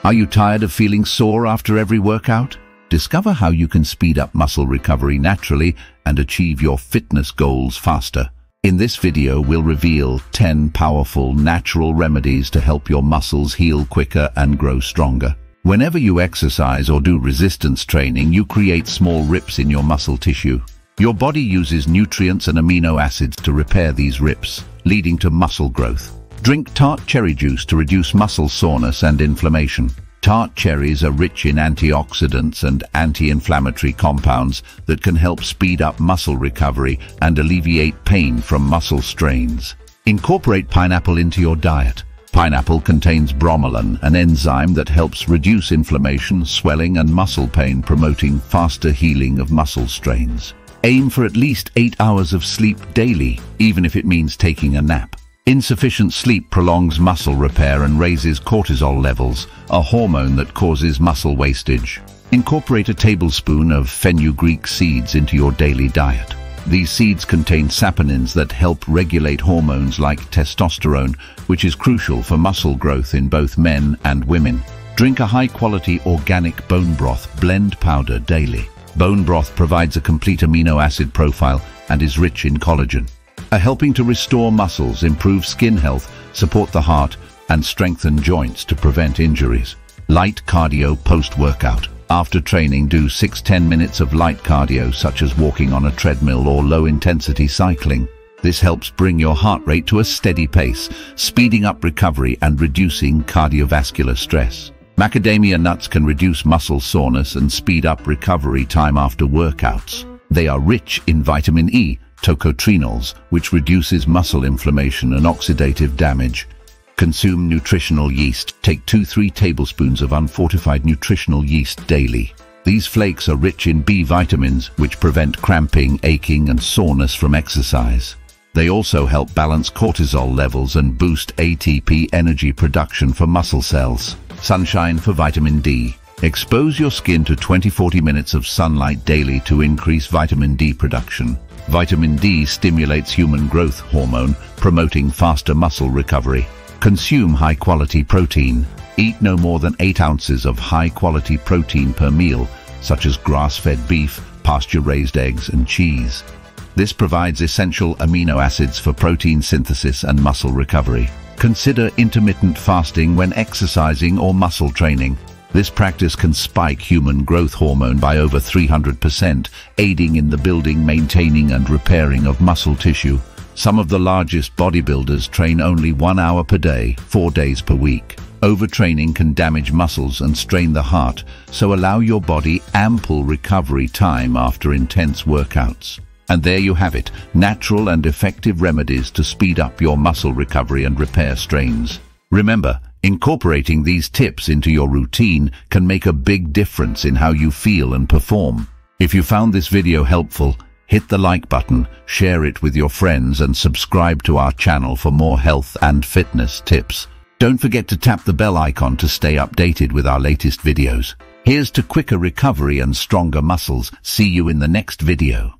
Are you tired of feeling sore after every workout? Discover how you can speed up muscle recovery naturally and achieve your fitness goals faster. In this video, we'll reveal 10 powerful natural remedies to help your muscles heal quicker and grow stronger. Whenever you exercise or do resistance training, you create small rips in your muscle tissue. Your body uses nutrients and amino acids to repair these rips, leading to muscle growth. Drink tart cherry juice to reduce muscle soreness and inflammation. Tart cherries are rich in antioxidants and anti-inflammatory compounds that can help speed up muscle recovery and alleviate pain from muscle strains. Incorporate pineapple into your diet. Pineapple contains bromelain, an enzyme that helps reduce inflammation, swelling, and muscle pain, promoting faster healing of muscle strains. Aim for at least 8 hours of sleep daily, even if it means taking a nap. Insufficient sleep prolongs muscle repair and raises cortisol levels, a hormone that causes muscle wastage. Incorporate a tablespoon of fenugreek seeds into your daily diet. These seeds contain saponins that help regulate hormones like testosterone, which is crucial for muscle growth in both men and women. Drink a high-quality organic bone broth blend powder daily. Bone broth provides a complete amino acid profile and is rich in collagen, helping to restore muscles, improve skin health, support the heart, and strengthen joints to prevent injuries. Light cardio post-workout. After training, do 6-10 minutes of light cardio, such as walking on a treadmill or low-intensity cycling. This helps bring your heart rate to a steady pace, speeding up recovery and reducing cardiovascular stress. Macadamia nuts can reduce muscle soreness and speed up recovery time after workouts. They are rich in vitamin E, tocotrienols, which reduces muscle inflammation and oxidative damage. Consume nutritional yeast. Take 2-3 tablespoons of unfortified nutritional yeast daily. These flakes are rich in B vitamins, which prevent cramping, aching, and soreness from exercise. They also help balance cortisol levels and boost ATP energy production for muscle cells. Sunshine for vitamin D. Expose your skin to 20-40 minutes of sunlight daily to increase vitamin D production. Vitamin D stimulates human growth hormone, promoting faster muscle recovery. Consume high-quality protein. Eat no more than 8 ounces of high-quality protein per meal, such as grass-fed beef, pasture-raised eggs, and cheese. This provides essential amino acids for protein synthesis and muscle recovery. Consider intermittent fasting when exercising or muscle training. This practice can spike human growth hormone by over 300%, aiding in the building, maintaining, and repairing of muscle tissue. Some of the largest bodybuilders train only 1 hour per day, 4 days per week. Overtraining can damage muscles and strain the heart, so allow your body ample recovery time after intense workouts. And there you have it, natural and effective remedies to speed up your muscle recovery and repair strains. Remember, incorporating these tips into your routine can make a big difference in how you feel and perform. If you found this video helpful, hit the like button, share it with your friends, and subscribe to our channel for more health and fitness tips. Don't forget to tap the bell icon to stay updated with our latest videos. Here's to quicker recovery and stronger muscles. See you in the next video.